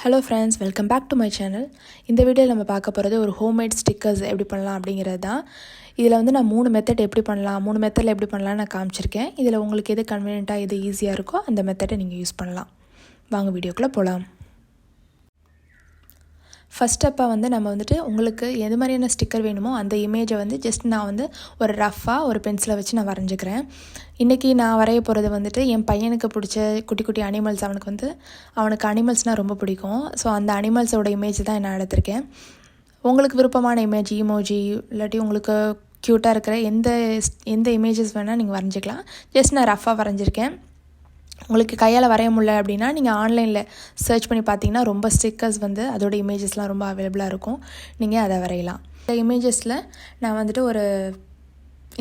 Hello friends, welcome back to my channel. இந்த வீடியோவில் நம்ம பார்க்க போகிறது ஒரு ஹோம்மேட் ஸ்டிக்கர்ஸ் எப்படி பண்ணலாம் அப்படிங்கிறது தான். இதில் வந்து நான் 3 மெத்தட் எப்படி பண்ணலாம், 3 மெத்தடில் எப்படி பண்ணலாம்னு நான் காமிச்சிருக்கேன். இதில் உங்களுக்கு எது கன்வீனியண்ட்டாக எது ஈஸியாக இருக்கோ அந்த மெத்தடை நீங்கள் யூஸ் பண்ணலாம். வாங்க வீடியோக்குள்ளே போகலாம். ஃபஸ்ட் ஸ்டெப்பாக வந்து நம்ம வந்துட்டு உங்களுக்கு எது மாதிரியான ஸ்டிக்கர் வேணுமோ அந்த இமேஜை வந்து ஜஸ்ட் நான் வந்து ஒரு ரஃப்பாக ஒரு பென்சிலை வச்சு நான் வரைஞ்சிக்கிறேன். இன்றைக்கி நான் வரைய போகிறது வந்துட்டு என் பையனுக்கு பிடிச்ச குட்டி குட்டி அனிமல்ஸ். அவனுக்கு அனிமல்ஸ்னால் ரொம்ப பிடிக்கும். ஸோ அந்த அனிமல்ஸோட இமேஜ் தான் நான் எடுத்திருக்கேன். உங்களுக்கு விருப்பமான இமேஜ், இமோஜி இல்லாட்டி உங்களுக்கு க்யூட்டாக இருக்கிற எந்த இமேஜஸ் வேணால் நீங்கள் வரைஞ்சிக்கலாம். ஜஸ்ட் நான் ரஃப்பாக வரைஞ்சிருக்கேன். உங்களுக்கு கையால் வரைய முடியல அப்படின்னா நீங்கள் ஆன்லைனில் சர்ச் பண்ணி பார்த்தீங்கன்னா ரொம்ப ஸ்டிக்கர்ஸ் வந்து அதோட இமேஜஸ்லாம் ரொம்ப அவைலபிளாக இருக்கும். நீங்கள் அதை வரையலாம். இந்த இமேஜஸில் நான் வந்துட்டு ஒரு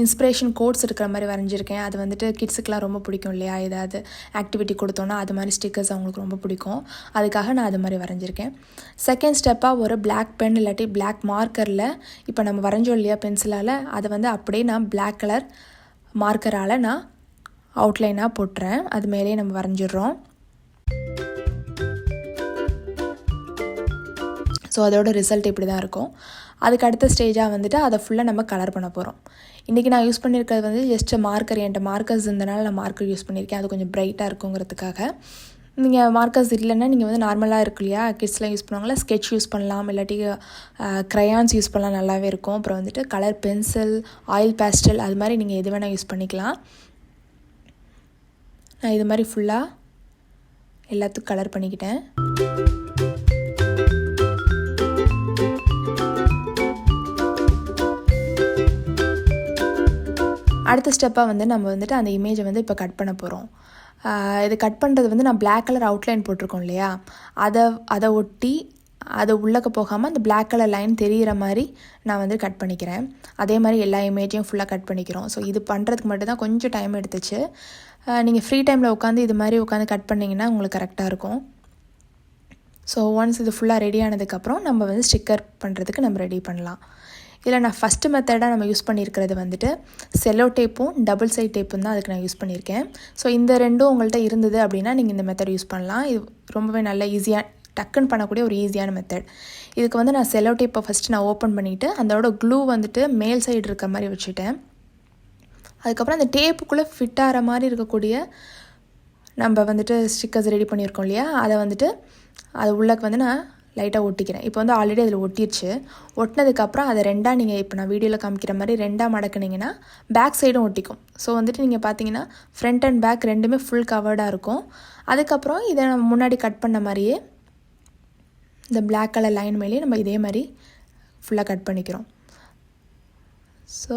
இன்ஸ்பிரேஷன் கோட்ஸ் இருக்கிற மாதிரி வரைஞ்சிருக்கேன். அது வந்துட்டு கிட்ஸுக்கெலாம் ரொம்ப பிடிக்கும் இல்லையா? ஏதாவது ஆக்டிவிட்டி கொடுத்தோன்னா அது மாதிரி ஸ்டிக்கர்ஸ் அவங்களுக்கு ரொம்ப பிடிக்கும். அதுக்காக நான் அது மாதிரி வரைஞ்சிருக்கேன். செகண்ட் ஸ்டெப்பாக ஒரு பிளாக் பென் இல்லாட்டி பிளாக் மார்க்கரில் இப்போ நம்ம வரைஞ்சோம் இல்லையா பென்சிலால், அதை வந்து அப்படியே நான் பிளாக் கலர் மார்க்கரால் நான் அவுட்லைனாக போட்டுறேன். அது மேலே நம்ம வரைஞ்சிடுறோம். ஸோ அதோட ரிசல்ட் இப்படி தான் இருக்கும். அதுக்கு அடுத்த ஸ்டேஜாக வந்துட்டு அதை ஃபுல்லாக நம்ம கலர் பண்ண போகிறோம். இன்றைக்கி நான் யூஸ் பண்ணியிருக்கிறது வந்து ஜஸ்ட் மார்க்கர். என்கிட்ட மார்க்கர்ஸ் இருந்தனால நான் மார்க்கர் யூஸ் பண்ணியிருக்கேன். அது கொஞ்சம் பிரைட்டாக இருக்குங்கிறதுக்காக. நீங்கள் மார்க்கர்ஸ் இல்லைன்னா நீங்கள் வந்து நார்மலாக இருக்கு இல்லையா, கிட்ஸ்லாம் யூஸ் பண்ணுவாங்களா, ஸ்கெட்ச் யூஸ் பண்ணலாம், இல்லாட்டி க்ரையான்ஸ் யூஸ் பண்ணலாம், நல்லாவே இருக்கும். அப்புறம் வந்துட்டு கலர் பென்சில், ஆயில் பேஸ்டல், அது மாதிரி நீங்கள் எது வேணால் யூஸ் பண்ணிக்கலாம். நான் இது மாதிரி ஃபுல்லாக எல்லாத்துக்கும் கலர் பண்ணிக்கிட்டேன். அடுத்த ஸ்டெப்பாக வந்து நம்ம வந்துட்டு அந்த இமேஜை வந்து இப்போ கட் பண்ண போகிறோம். இது கட் பண்ணுறது வந்து நான் பிளாக் கலர் அவுட்லைன் போட்டிருக்கோம் இல்லையா, அதை ஒட்டி அது உள்ளக்க போகாமல் அந்த பிளாக் கலர் லைன் தெரிகிற மாதிரி நான் வந்து கட் பண்ணிக்கிறேன். அதே மாதிரி எல்லா இமேஜையும் ஃபுல்லாக கட் பண்ணிக்கிறோம். ஸோ இது பண்ணுறதுக்கு மட்டும்தான் கொஞ்சம் டைம் எடுத்துச்சு. நீங்கள் ஃப்ரீ டைமில் இது மாதிரி உட்காந்து கட் பண்ணிங்கன்னா உங்களுக்கு கரெக்டாக இருக்கும். ஸோ ஒன்ஸ் இது ஃபுல்லாக ரெடி ஆனதுக்கப்புறம் நம்ம வந்து ஸ்டிக்கர் பண்ணுறதுக்கு நம்ம ரெடி பண்ணலாம். இதில் நான் ஃபஸ்ட்டு மெத்தடாக நம்ம யூஸ் பண்ணியிருக்கிறது வந்துட்டு செல்லோ டேப்பும் டபுள் சைட் டேப்பும் தான் அதுக்கு நான் யூஸ் பண்ணியிருக்கேன். ஸோ இந்த ரெண்டும் உங்கள்கிட்ட இருந்தது அப்படின்னா நீங்கள் இந்த மெத்தட் யூஸ் பண்ணலாம். இது ரொம்பவே நல்ல ஈஸியாக டக்குன்னு பண்ணக்கூடிய ஒரு ஈஸியான மெத்தட். இதுக்கு வந்து நான் செல்லோ டேப்பை ஃபஸ்ட்டு நான் ஓப்பன் பண்ணிவிட்டு அதோட க்ளூ வந்துட்டு மேல் சைடு இருக்க மாதிரி வச்சுட்டேன். அதுக்கப்புறம் அந்த டேப்புக்குள்ளே ஃபிட் ஆகிற மாதிரி இருக்கக்கூடிய நம்ம வந்துட்டு ஸ்டிக்கர்ஸ் ரெடி பண்ணியிருக்கோம் இல்லையா, அதை வந்துட்டு அது உள்ளக்கு வந்து நான் லைட்டாக ஒட்டிக்கிறேன். இப்போ வந்து ஆல்ரெடி அதில் ஒட்டிடுச்சு. ஒட்டினதுக்கப்புறம் அதை ரெண்டாக நீங்கள் இப்போ நான் வீடியோவில் காமிக்கிற மாதிரி ரெண்டாக மடக்குனிங்கன்னா பேக் சைடும் ஒட்டிக்கும். ஸோ வந்துட்டு நீங்கள் பார்த்தீங்கன்னா ஃப்ரண்ட் அண்ட் பேக் ரெண்டுமே ஃபுல் கவர்டாக இருக்கும். அதுக்கப்புறம் இதை நம்ம முன்னாடி கட் பண்ண மாதிரியே இந்த பிளாக் கலர் லைன் மேலேயே நம்ம இதே மாதிரி ஃபுல்லாக கட் பண்ணிக்கிறோம். ஸோ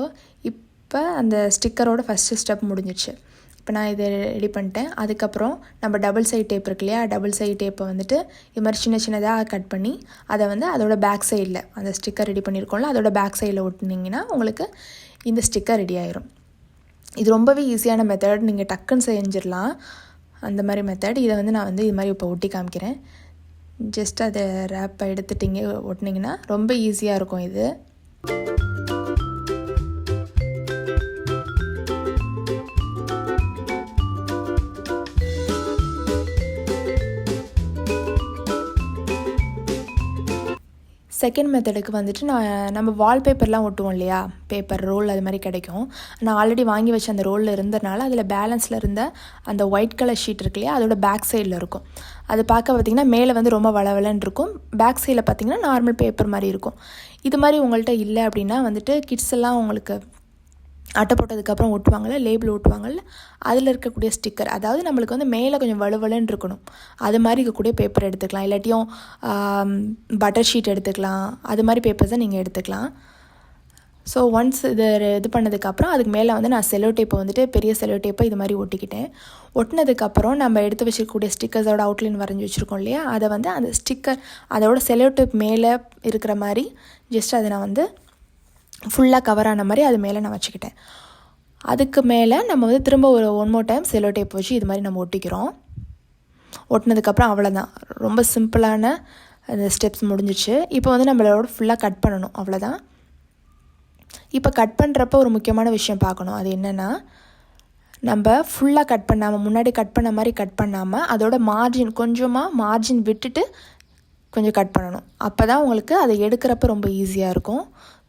இப்போ அந்த ஸ்டிக்கரோட ஃபஸ்ட்டு ஸ்டெப் முடிஞ்சிச்சு. இப்போ நான் இதை ரெடி பண்ணிட்டேன். அதுக்கப்புறம் நம்ம டபுள் சைட் டேப் இருக்கு இல்லையா, டபுள் சைட் டேப்பை வந்துட்டு இது மாதிரி சின்ன சின்னதாக கட் பண்ணி அதை வந்து அதோட பேக் சைடில் அந்த ஸ்டிக்கர் ரெடி பண்ணியிருக்கோம்ல அதோட பேக் சைடில் ஒட்டினீங்கன்னா உங்களுக்கு இந்த ஸ்டிக்கர் ரெடி ஆயிரும். இது ரொம்பவே ஈஸியான மெத்தட், நீங்கள் டக்குன்னு செஞ்சிடலாம் அந்த மாதிரி மெத்தட். இதை வந்து நான் வந்து இது மாதிரி இப்போ ஒட்டி காமிக்கிறேன். ஜஸ்ட் அதை ரேப்பை எடுத்துட்டிங்க ஒட்டினீங்கன்னா ரொம்ப ஈஸியாக இருக்கும் இது. செகண்ட் மெத்தடுக்கு வந்துட்டு நம்ம வால்பேப்பர்லாம் ஒட்டுவோம் இல்லையா, பேப்பர் ரோல் அது மாதிரி கிடைக்கும். நான் ஆல்ரெடி வாங்கி வச்ச அந்த ரோலில் இருந்ததுனால அதில் பேலன்ஸில் இருந்த அந்த ஒயிட் கலர் ஷீட் இருக்கு இல்லையா, அதோட பேக் சைடில் இருக்கும். அது பார்க்க பார்த்திங்கன்னா மேலே வந்து ரொம்ப வளவலன்னு இருக்கும், பேக் சைடில் பார்த்திங்கன்னா நார்மல் பேப்பர் மாதிரி இருக்கும். இது மாதிரி உங்கள்கிட்ட இல்லை அப்படின்னா வந்துட்டு கிட்ஸ் எல்லாம் உங்களுக்கு அட்டை போட்டதுக்கப்புறம் ஒட்டுவாங்கள்ல, லேபிள் ஒட்டுவாங்கள்ல, அதில் இருக்கக்கூடிய ஸ்டிக்கர், அதாவது நம்மளுக்கு வந்து மேலே கொஞ்சம் வலுவலுன்னு இருக்கணும், அது மாதிரி இருக்கக்கூடிய பேப்பர் எடுத்துக்கலாம். இல்லாட்டியும் பட்டர் ஷீட் எடுத்துக்கலாம். அது மாதிரி பேப்பர்ஸ் தான் நீங்கள் எடுத்துக்கலாம். ஸோ ஒன்ஸ் இது பண்ணதுக்கப்புறம் அதுக்கு மேலே வந்து நான் செல்லோ டேப்பை வந்துட்டு பெரிய செல்லோ டேப்பை இது மாதிரி ஒட்டிக்கிட்டேன். ஒட்டினதுக்கப்புறம் நம்ம எடுத்து வச்சுருக்கக்கூடிய ஸ்டிக்கர்ஸோட அவுட்லைன் வரைஞ்சி வச்சுருக்கோம் இல்லையா, அதை வந்து அந்த ஸ்டிக்கர் அதோட செல்லோ டேப் மேலே இருக்கிற மாதிரி ஜஸ்ட் அதை நான் வந்து ஃபுல்லாக கவர் ஆன மாதிரி அது மேலே நான் வச்சுக்கிட்டேன். அதுக்கு மேலே நம்ம வந்து திரும்ப ஒரு one more time cello tape வச்சு இது மாதிரி நம்ம ஒட்டிக்கிறோம். ஒட்டினதுக்கப்புறம் அவ்வளோதான், ரொம்ப சிம்பிளான அந்த ஸ்டெப்ஸ் முடிஞ்சிச்சு. இப்போ வந்து நம்மளோட ஃபுல்லாக கட் பண்ணணும், அவ்வளோதான். இப்போ கட் பண்ணுறப்ப ஒரு முக்கியமான விஷயம் பார்க்கணும். அது என்னென்னா, நம்ம ஃபுல்லாக கட் பண்ணாமல் முன்னாடி கட் பண்ண மாதிரி கட் பண்ணாமல் அதோட மார்ஜின் கொஞ்சமாக மார்ஜின் விட்டுட்டு கொஞ்சம் கட் பண்ணணும். அப்போ தான் உங்களுக்கு அதை எடுக்கிறப்ப ரொம்ப ஈஸியாக இருக்கும்.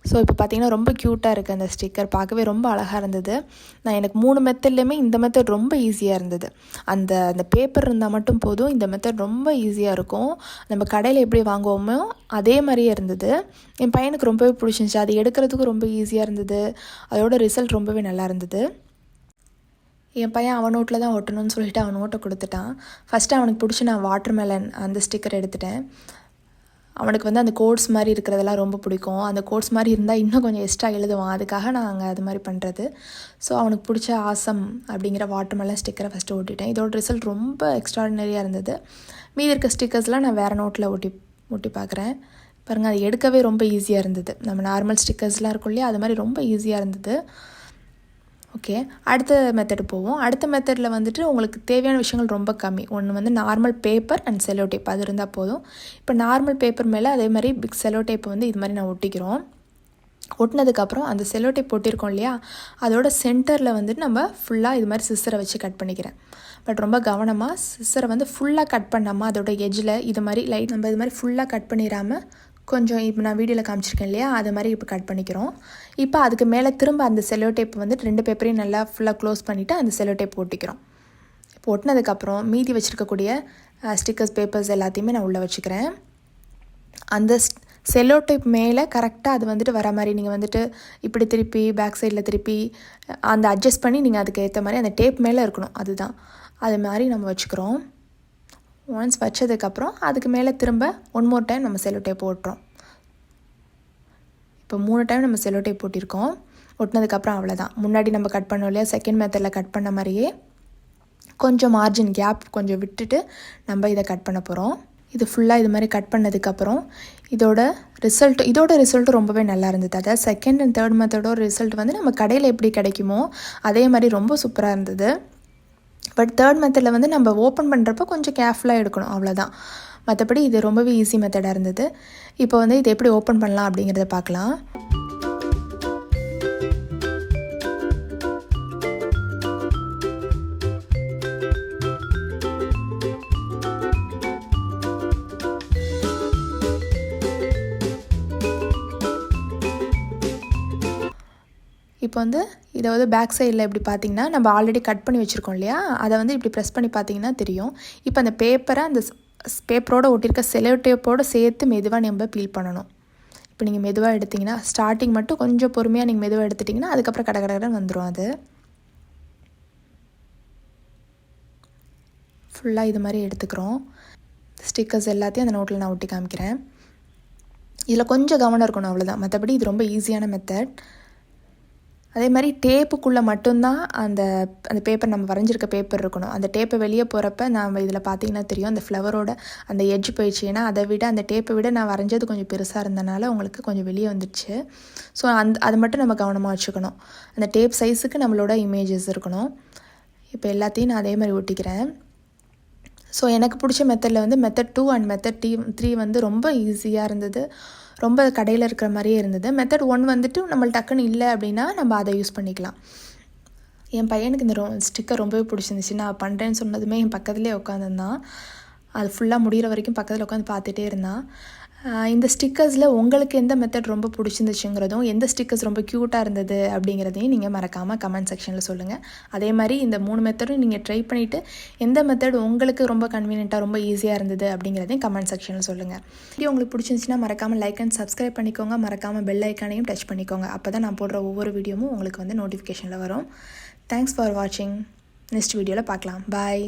ஸோ இப்போ பார்த்தீங்கன்னா ரொம்ப க்யூட்டாக இருக்குது அந்த ஸ்டிக்கர், பார்க்கவே ரொம்ப அழகாக இருந்தது. எனக்கு 3 மெத்தட்லேயுமே இந்த மெத்தட் ரொம்ப ஈஸியாக இருந்தது. அந்த பேப்பர் இருந்தால் மட்டும் போதும், இந்த மெத்தட் ரொம்ப ஈஸியாக இருக்கும். நம்ம கடையில் எப்படி வாங்குவோமோ அதே மாதிரியே இருந்தது. என் பையனுக்கு ரொம்பவே பிடிச்சிருந்துச்சி. அது எடுக்கிறதுக்கும் ரொம்ப ஈஸியாக இருந்தது. அதோட ரிசல்ட் ரொம்பவே நல்லா இருந்தது. என் பையன் அவன் நோட்டில் தான் ஒட்டணும்னு சொல்லிட்டு அவன் நோட்டை கொடுத்துட்டான். ஃபஸ்ட்டு அவனுக்கு பிடிச்சி நான் வாட்டர்மெலன் அந்த ஸ்டிக்கர் எடுத்துட்டேன். அவனுக்கு வந்து அந்த கோட்ஸ் மாதிரி இருக்கிறதெல்லாம் ரொம்ப பிடிக்கும். அந்த கோட்ஸ் மாதிரி இருந்தால் இன்னும் கொஞ்சம் எக்ஸ்ட்ரா எழுதுவான். அதுக்காக நாங்கள் அது மாதிரி பண்ணுறது. ஸோ அவனுக்கு பிடிச்ச ஆசம் அப்படிங்கிற வாட்டர்மெலன் ஸ்டிக்கரை ஃபஸ்ட்டு ஒட்டிட்டேன். இதோட ரிசல்ட் ரொம்ப எக்ஸ்ட்ராடினரியாக இருந்தது. மீதி இருக்க ஸ்டிக்கர்ஸ்லாம் நான் வேறு நோட்டில் ஒட்டி பார்க்குறேன். பாருங்கள், அது எடுக்கவே ரொம்ப ஈஸியாக இருந்தது. நம்ம நார்மல் ஸ்டிக்கர்ஸ்லாம் இருக்கும் இல்லையா, அது மாதிரி ரொம்ப ஈஸியாக இருந்தது. ஓகே, அடுத்த மெத்தடு போவோம். அடுத்த மெத்தடில் வந்துட்டு உங்களுக்கு தேவையான விஷயங்கள் ரொம்ப கம்மி. ஒன்று வந்து normal paper and cello tape, அது இருந்தால் போதும். இப்போ நார்மல் பேப்பர் மேலே அதே மாதிரி பிக் செல்லோ டேப்பை வந்து இது மாதிரி நான் ஒட்டிக்கிறோம். ஒட்டினதுக்கப்புறம் அந்த செல்லோ டேப் ஒட்டியிருக்கோம் இல்லையா, அதோட சென்டரில் வந்துட்டு நம்ம ஃபுல்லாக இது மாதிரி சிஸ்ஸரை வச்சு கட் பண்ணிக்கிறேன். பட் ரொம்ப கவனமாக சிஸ்ஸரை வந்து ஃபுல்லாக கட் பண்ணாமல் அதோட எஜ்ஜில் இது மாதிரி லைட் நம்ம இது மாதிரி ஃபுல்லாக கட் பண்ணிடாமல் கொஞ்சம் இப்போ நான் வீடியோவில் காமிச்சிருக்கேன் இல்லையா, அது மாதிரி இப்போ கட் பண்ணிக்கிறோம். இப்போ அதுக்கு மேலே திரும்ப அந்த செல்லோ டேப் வந்துட்டு 2 பேப்பரையும் நல்லா ஃபுல்லாக க்ளோஸ் பண்ணிவிட்டு அந்த செல்லோ டேப் ஒட்டிக்கிறோம். இப்போ ஒட்டினதுக்கப்புறம் மீதி வச்சுருக்கக்கூடிய ஸ்டிக்கர்ஸ் பேப்பர்ஸ் எல்லாத்தையுமே நான் உள்ளே வச்சுக்கிறேன். அந்த செல்லோ டேப் மேலே கரெக்டாக அது வந்துட்டு வர மாதிரி நீங்கள் வந்துட்டு இப்படி திருப்பி பேக் சைடில் திருப்பி அந்த அட்ஜஸ்ட் பண்ணி நீங்கள் அதுக்கு ஏற்ற மாதிரி அந்த டேப் மேலே இருக்கணும். அதுதான், அது மாதிரி நம்ம வச்சுக்கிறோம். ஒன்ஸ் வச்சதுக்கப்புறம் அதுக்கு மேலே திரும்ப 1 மோர் டைம் நம்ம செல்லோ டேப் போட்டுறோம். இப்போ 3 டைம் நம்ம செல்லோ டேப் போட்டிருக்கோம். ஒட்டினதுக்கப்புறம் அவ்வளோதான். முன்னாடி நம்ம கட் பண்ணோம் இல்லையா, செகண்ட் மெத்தடில் கட் பண்ண மாதிரியே கொஞ்சம் மார்ஜின் கேப் கொஞ்சம் விட்டுட்டு நம்ம இதை கட் பண்ண போகிறோம். இது ஃபுல்லாக இது மாதிரி கட் பண்ணதுக்கப்புறம் இதோட ரிசல்ட்டு ரொம்பவே நல்லா இருந்தது. அதாவது செகண்ட் அண்ட் தேர்ட் மெத்தடோட ரிசல்ட் வந்து நம்ம கடையில் எப்படி கிடைக்குமோ அதே மாதிரி ரொம்ப சூப்பராக இருந்தது. பட் தேர்ட் மெத்தடில் வந்து நம்ம ஓப்பன் பண்ணுறப்ப கொஞ்சம் கேர்ஃபுல்லாக எடுக்கணும், அவ்வளோதான். மற்றபடி இது ரொம்பவே ஈஸி மெத்தடாக இருந்தது. இப்போ வந்து இதை எப்படி ஓப்பன் பண்ணலாம் அப்படிங்கிறத பார்க்கலாம். இப்போ வந்து இதை வந்து பேக் சைடில் இப்படி பார்த்தீங்கன்னா நம்ம ஆல்ரெடி கட் பண்ணி வச்சுருக்கோம் இல்லையா, அதை வந்து இப்படி ப்ரெஸ் பண்ணி பார்த்தீங்கன்னா தெரியும். இப்போ அந்த பேப்பரை அந்த பேப்பரோடு ஒட்டியிருக்க செல்லோ டேப்போடு சேர்த்து மெதுவாக நம்ம பீல் பண்ணணும். இப்போ நீங்கள் மெதுவாக எடுத்திங்கன்னா ஸ்டார்டிங் மட்டும் கொஞ்சம் பொறுமையாக நீங்கள் மெதுவாக எடுத்துட்டிங்கன்னா அதுக்கப்புறம் கடகடன்னு வந்துடும். அது ஃபுல்லாக இது மாதிரி எடுத்துக்கிறோம். ஸ்டிக்கர்ஸ் எல்லாத்தையும் அந்த நோட்டில் நான் ஒட்டி காமிக்கிறேன். இதில் கொஞ்சம் கவனம் இருக்கணும், அவ்வளோதான். மற்றபடி இது ரொம்ப ஈஸியான மெத்தட். அதே மாதிரி டேப்புக்குள்ளே மட்டும்தான் அந்த பேப்பர் நம்ம வரைஞ்சிருக்க பேப்பர் இருக்கணும். அந்த டேப்பை வெளியே போகிறப்ப நம்ம இதில் பார்த்தீங்கன்னா தெரியும், அந்த ஃப்ளவரோட அந்த எட்ஜ் போயிடுச்சு. ஏன்னா அதை விட அந்த டேப்பை விட நான் வரைஞ்சது கொஞ்சம் பெருசாக இருந்தனால உங்களுக்கு கொஞ்சம் வெளியே வந்துடுச்சு. ஸோ அது மட்டும் நம்ம கவனமாக வச்சுக்கணும். அந்த டேப் சைஸுக்கு நம்மளோட இமேஜஸ் இருக்கணும். இப்போ எல்லாத்தையும் நான் அதே மாதிரி ஒட்டிக்கிறேன். ஸோ எனக்கு பிடிச்ச மெத்தடில் வந்து மெத்தட் 2 அண்ட் மெத்தட் 3 வந்து ரொம்ப ஈஸியாக இருந்தது. ரொம்ப கடையில் இருக்கிற மாதிரியே இருந்தது. மெத்தட் 1 வந்துட்டு நம்மள்ட்ட டக்குன்னு இல்லை அப்படின்னா நம்ம அதை யூஸ் பண்ணிக்கலாம். என் பையனுக்கு இந்த ஸ்டிக்கர் ரொம்பவே பிடிச்சிருந்துச்சு. நான் பண்ணுறேன்னு சொன்னதுமே என் பக்கத்துலேயே உட்காந்துருந்தான். அது ஃபுல்லாக முடிகிற வரைக்கும் பக்கத்தில் உட்காந்து பார்த்துட்டே இருந்தான். இந்த ஸ்டிக்கர்ஸில் உங்களுக்கு எந்த மெத்தட் ரொம்ப பிடிச்சிருந்துச்சுங்கிறதும் எந்த ஸ்டிக்கர்ஸ் ரொம்ப க்யூட்டாக இருந்தது அப்படிங்கிறதையும் நீங்கள் மறக்காமல் கமெண்ட் செக்ஷனில் சொல்லுங்கள். அதே மாதிரி இந்த 3 மெத்தடும் நீங்கள் ட்ரை பண்ணிவிட்டு எந்த மெத்தட் உங்களுக்கு ரொம்ப கன்வீனியண்ட்டாக ரொம்ப ஈஸியாக இருந்தது அப்படிங்கிறதையும் கமெண்ட் செக்ஷனில் சொல்லுங்கள். வீடியோ உங்களுக்கு பிடிச்சிருந்துச்சுன்னா மறக்காமல் லைக் அண்ட் சப்ஸ்கிரைப் பண்ணிக்கோங்க. மறக்காமல் பெல் ஐக்கானையும் டச் பண்ணிக்கோங்க. அப்போ தான் நான் போடுற ஒவ்வொரு வீடியோவும் உங்களுக்கு வந்து நோட்டிஃபிகேஷனில் வரும். தேங்க்ஸ் ஃபார் வாட்சிங். நெக்ஸ்ட் வீடியோவில் பார்க்கலாம். பாய்.